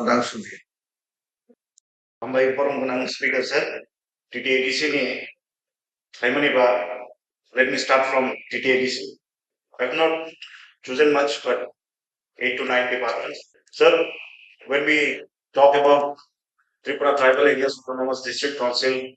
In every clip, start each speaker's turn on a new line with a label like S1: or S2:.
S1: Danshu.
S2: Ambai forum gunang speaker sir. TTADC ni Simon ba. Let me start from TTADC. I have not chosen much, but 8 to 9 departments. Sir, when we talk about Tripura Tribal Areas Autonomous District Council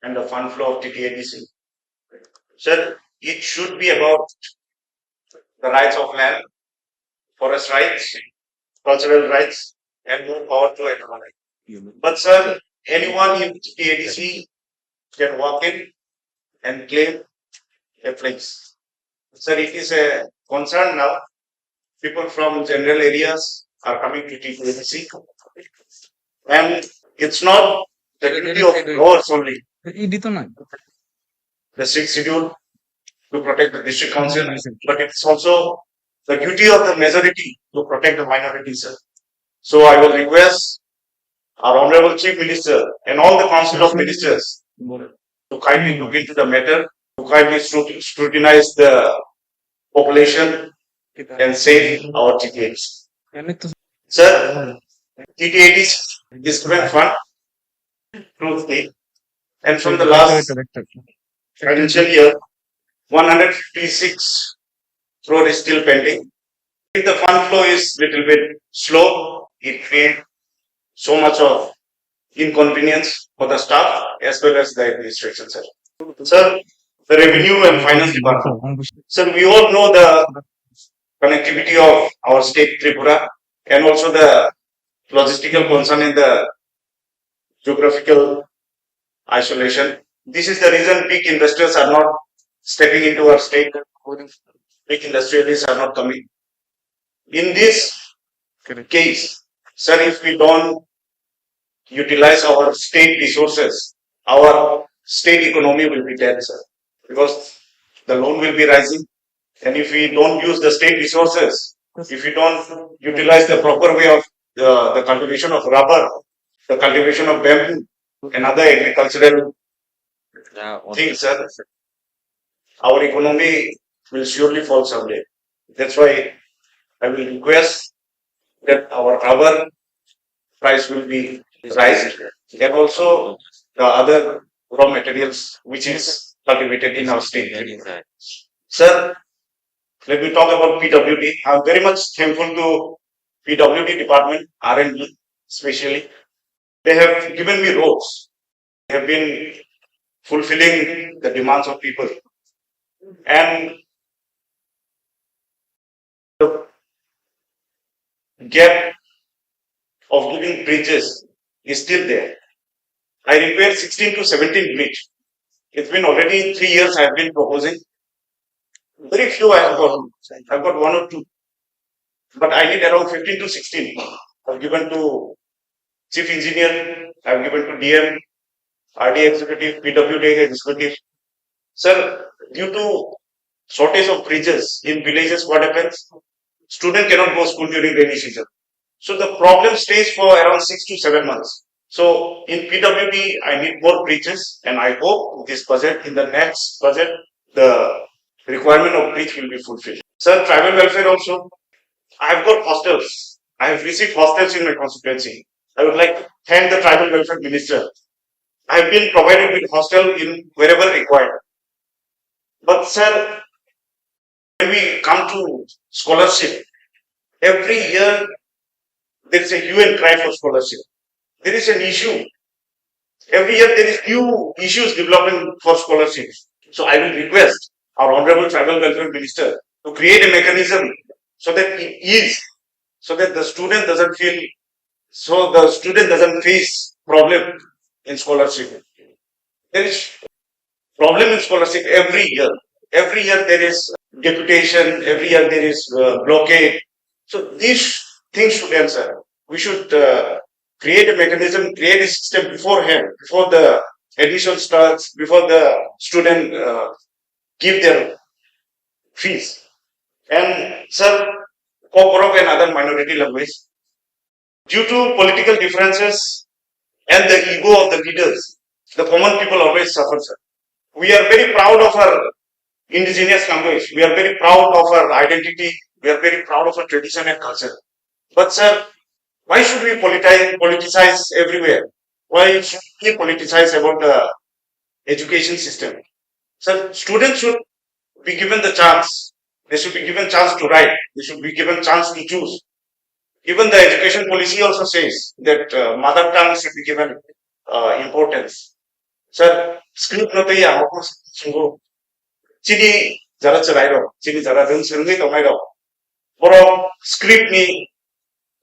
S2: and the fund flow of TTADC, sir, it should be about the rights of land, forest rights, cultural rights, and more power to economic. But sir, anyone in TTADC can walk in and claim a place. Sir, it is a concern now. People from general areas are coming to TTADC, and it's not the duty of laws only. The sixth schedule to protect the district council, but it's also the duty of the majority to protect the minorities, sir. So I will request our Honorable Chief Minister and all the Council of Ministers to kindly look into the matter, to kindly scrutinize the population and save our TTAs. Sir, TTAs is given fund through state, and from the last financial year, 156 crore is still pending. If the fund flow is little bit slow, it creates so much of inconvenience for the staff as well as the administration, sir. Sir, the revenue and finance department. Sir, we all know the connectivity of our state Tripura and also the logistical concern in the geographical isolation. This is the reason big investors are not stepping into our state. Big industrialists are not coming. In this case, sir, if we don't utilize our state resources, our state economy will be dead, sir, because the loan will be rising. And if we don't use the state resources, if we don't utilize the proper way of the cultivation of rubber, the cultivation of bamboo, and other agricultural things, sir, our economy will surely fall someday. That's why I will request that our rubber price will be raised, and also the other raw materials which is cultivated in our state. Sir, let me talk about PWD. I'm very much thankful to PWD department, R&D especially. They have given me roads. They have been fulfilling the demands of people. And the gap of giving bridges is still there. I repaired 16 to 17 bridge. It's been already 3 years I have been proposing. Very few I have got. I've got one or two. But I need around 15 to 16. I've given to chief engineer, I've given to DM, RD executive, PWD executive. Sir, due to shortage of bridges in villages, what happens? Student cannot go school during rainy season. So the problem stays for around 6 to 7 months. So in PWD, I need more bridges, and I hope this budget, in the next budget, the requirement of bridge will be fulfilled. Sir, tribal welfare also. I've got hostels. I have received hostels in my constituency. I would like to thank the tribal welfare minister. I have been provided with hostel in wherever required. But sir, when we come to scholarship, every year there is a hue and cry for scholarship. There is an issue. Every year there is new issues developing for scholarships. So I will request our Honorable Tribal Welfare Minister to create a mechanism so that it is, so that the student doesn't feel, so the student doesn't face problem in scholarship. There is problem in scholarship every year. Every year there is deputation, every year there is blockade. So these things should answer. We should create a mechanism, create a system beforehand, before the admission starts, before the student give their fees. And sir, Kokborok and other minority language, due to political differences and the ego of the leaders, the common people always suffer, sir. We are very proud of our indigenous language. We are very proud of our identity. We are very proud of our tradition and culture. But sir, why should we we politicize everywhere? Why should we politicize about the education system? So students should be given the chance. They should be given chance to write. They should be given chance to choose. Even the education policy also says that mother tongue should be given importance. Sir, script no taya ako sungguh. Sini jara cerai do, sini jara deng sering tomai do. Borok script ni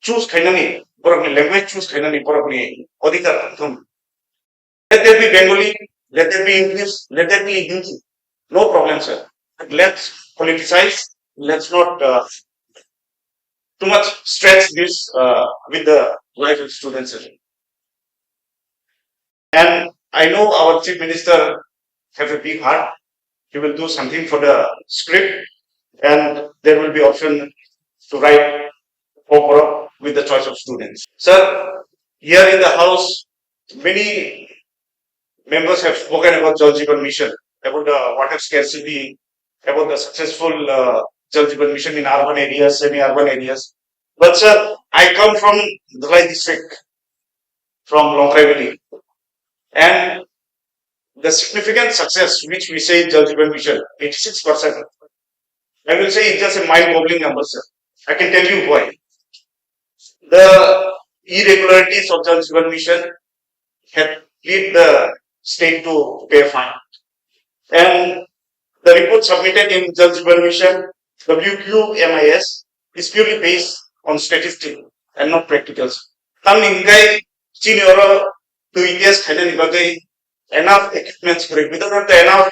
S2: choose kainani, borok ni language choose kainani, borok ni odikar thum. Let there be Bengali, let there be English, let there be Hindi. No problem, sir. But let's politicize. Let's not too much stretch this with the life of students. And I know our chief minister have a big heart. He will do something for the script, and there will be option to write Kokborok with the choice of students. Sir, here in the house, many members have spoken about Jal Jeevan Mission, about the water scarcity, about the successful Jal Jeevan Mission in urban areas, semi-urban areas. But sir, I come from Dhalai district, from Longtrai Valley, and the significant success which we say in Jal Jeevan Mission, 86%, I will say it's just a mind-boggling number, sir. I can tell you why. The irregularities of Jal Jeevan Mission had led the state to pay a fine. And the report submitted in Jal Jeevan Mission, WQMIS, is purely based on statistics and not practicals. Tam ningkai chini oro to ITS khane nibagai enough equipments for it. We don't have the enough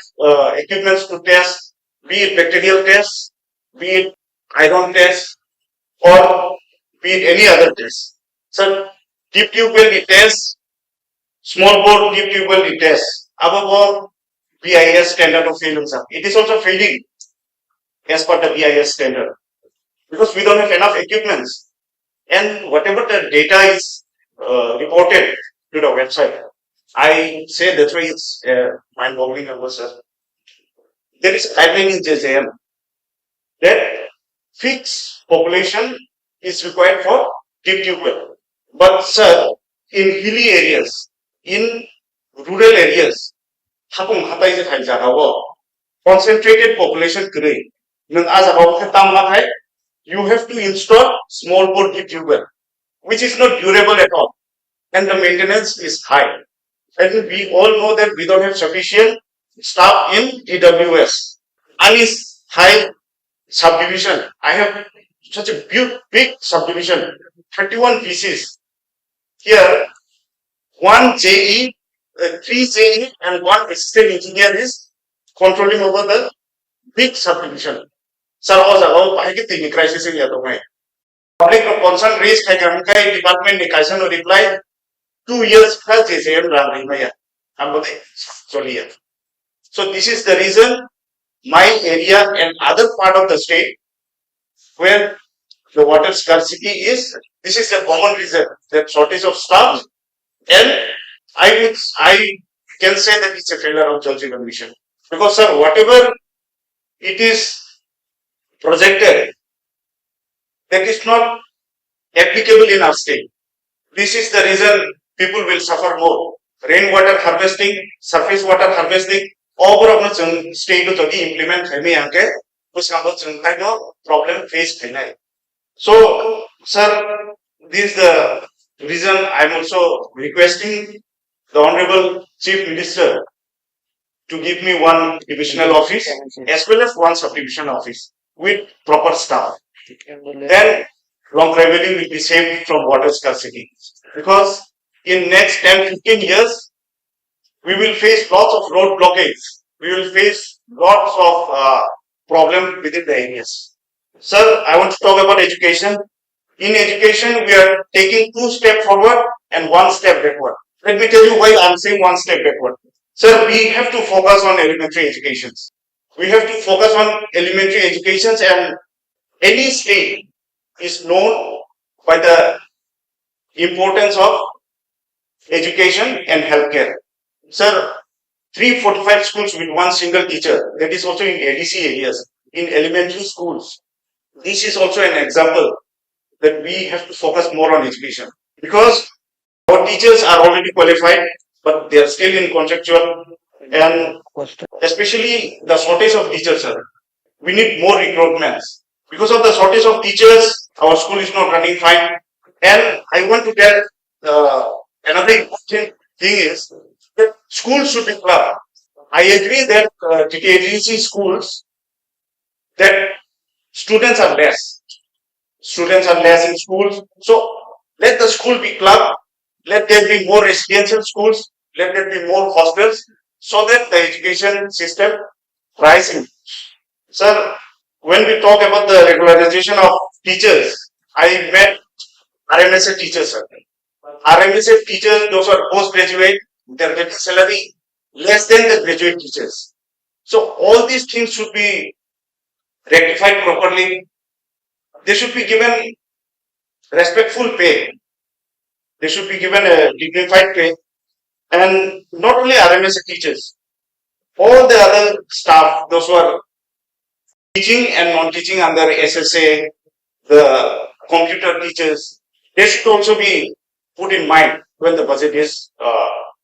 S2: equipments to test, be it bacterial tests, be it iron tests, or be it any other test. So deep tube well test, small bore deep tube well test. Above all, BIS standard of failing. It is also failing as per the BIS standard because we don't have enough equipments. And whatever the data is reported to the website, I say that's why it's mind-boggling number, sir. There is a guideline in JJM that fixed population is required for deep tube well. But sir, in hilly areas, in rural areas, hakung hatai je thai jaga wo concentrated population kre nang a jaga wo tam ma thai, you have to install small bore deep tube well, which is not durable at all, and the maintenance is high. And we all know that we don't have sufficient staff in DWS. And is high subdivision. I have such a big subdivision, 31 pieces. Here, one JE, 3 JE, and one assistant engineer is controlling over the big subdivision. Sir, also, I get the crisis in the public concern raised by department ni reply 2 years plus JJM ram So this is the reason my area and other part of the state where the water scarcity is, this is a common reason, the shortage of staff, and I can say that it's a failure of Jal Jeevan Mission. Because sir, whatever it is projected, that is not applicable in our state. This is the reason people will suffer more. Rainwater harvesting, surface water harvesting, all of the state to implement problem faced. So, sir, this is the reason I am also requesting the Honorable Chief Minister to give me one divisional office as well as one subdivision office with proper staff. Then long revenue will be saved from water scarcity. Because in next 10-15 years, we will face lots of road blockades. We will face lots of problems within the areas. Sir, I want to talk about education. In education, we are taking 2 steps forward and 1 step backward. Let me tell you why I am saying 1 step backward. Sir, we have to focus on elementary educations. We have to focus on elementary educations, and any state is known by the importance of education and healthcare. Sir, 345 schools with 1 single teacher, that is also in ADC areas, in elementary schools. This is also an example that we have to focus more on education. because our teachers are already qualified, but they are still in contractual, and especially the shortage of teachers, sir. We need more recruitments. Because of the shortage of teachers, our school is not running fine. And I want to tell another important thing is that schools should be club. I agree that ADC schools, that students are less. Students are less in schools. So let the school be club. Let there be more residential schools. Let there be more hostels so that the education system rises. Sir, when we talk about the regularization of teachers, I met RMSA teachers, sir. RMSA teachers, those are postgraduate, they're getting salary less than the graduate teachers. So all these things should be rectified properly. They should be given respectful pay. They should be given a dignified pay. And not only RMSA teachers, all the other staff, those who are teaching and non-teaching under SSA, the computer teachers, they should also be put in mind when the budget is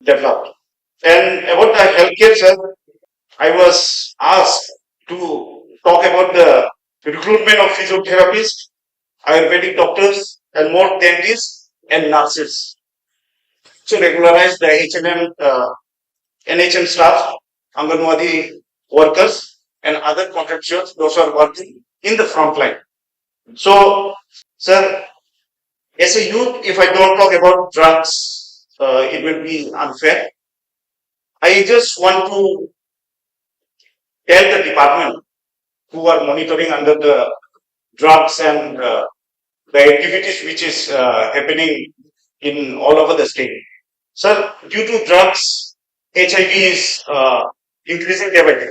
S2: developed. And about the healthcare, sir, I was asked to talk about the recruitment of physiotherapists, Ayurvedic doctors, and more dentists and nurses to regularize the NHM staff, Anganwadi workers, and other contractuals, those who are working in the front line. So, sir, as a youth, if I don't talk about drugs, it will be unfair. I just want to tell the department who are monitoring under the drugs and the activities which is happening in all over the state. Sir, due to drugs, HIV is increasing day by day.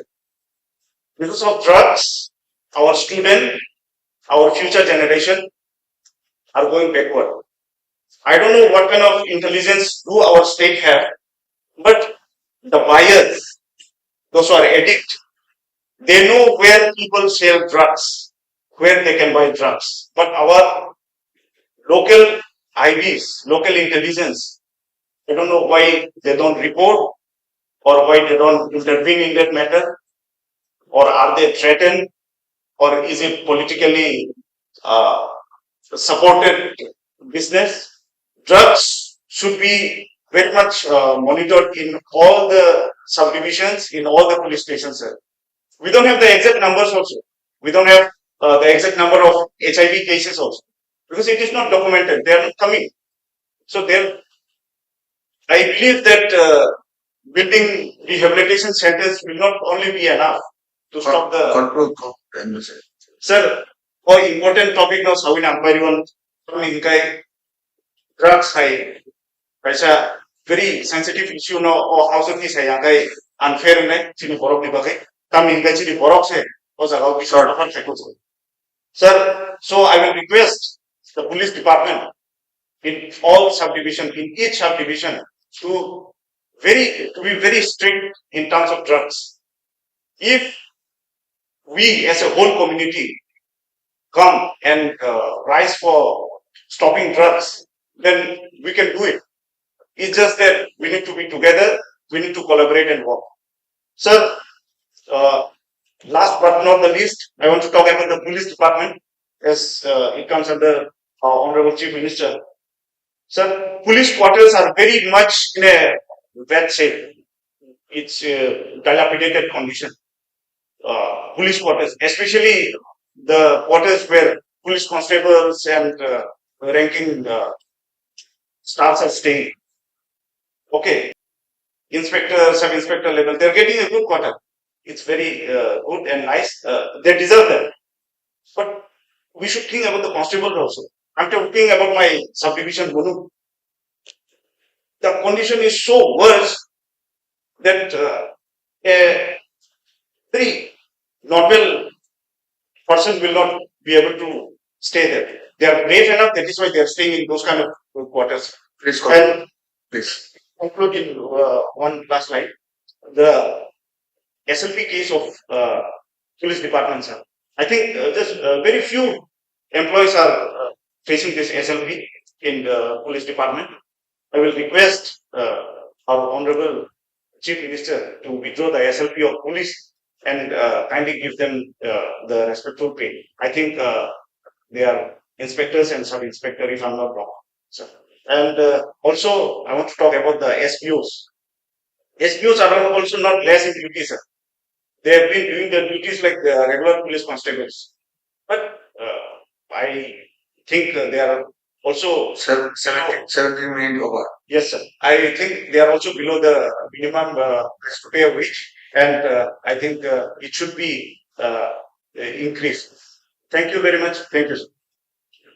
S2: Because of drugs, our student, our future generation are going backward. I don't know what kind of intelligence do our state have, but the buyers, those who are addicts, they know where people sell drugs, where they can buy drugs. But our local IBs, local intelligence, I don't know why they don't report or why they don't intervene in that matter, or are they threatened, or is it politically uh, supported business? Drugs should be very much monitored in all the subdivisions, in all the police stations, sir. We don't have the exact numbers also. We don't have the exact number of HIV cases also because it is not documented. They are not coming. So there, I believe that building rehabilitation centers will not only be enough to stop the control. Sir, for important topic now, Sawi Nampariwan, drugs hai, kaisa very sensitive issue no or house of this hai, yang kai unfair ne, chini borok ni bagai, tam ingkai chini borok se, o jagao ki sort of un. Sir, so I will request the police department in all subdivision, in each subdivision, to be very strict in terms of drugs. If we as a whole community come and rise for stopping drugs, then we can do it. It's just that we need to be together, we need to collaborate and work. Sir, uh, last but not the least, I want to talk about the police department as it comes under Honorable Chief Minister. Sir, police quarters are very much in a bad shape. It's a dilapidated condition. Police quarters, especially the quarters where police constables and ranking staffs are staying. Okay, inspector, sub-inspector level, they're getting a good quarter. It's very good and nice. They deserve that. But we should think about the constable also. I'm talking about my subdivision, Gunu. The condition is so worse that a very normal person will not be able to stay there. They are brave enough, that is why they are staying in those kind of quarters. Please, and please conclude in one last slide. The SLP case of police department, sir. I think just very few employees are facing this SLP. in the police department. I will request our honorable chief minister to withdraw the SLP of police and kindly give them the respectful pay. I think they are inspectors and sub inspector, if I'm not wrong. So, and also, I want to talk about the SPOs. SPOs are also not less in duty, sir. They have been doing their duties like the regular police constables. But I think they are also 17 million over. Yes, sir. I think they are also below the minimum pay wage, and I think it should be increased. Thank you very much. Thank you, sir.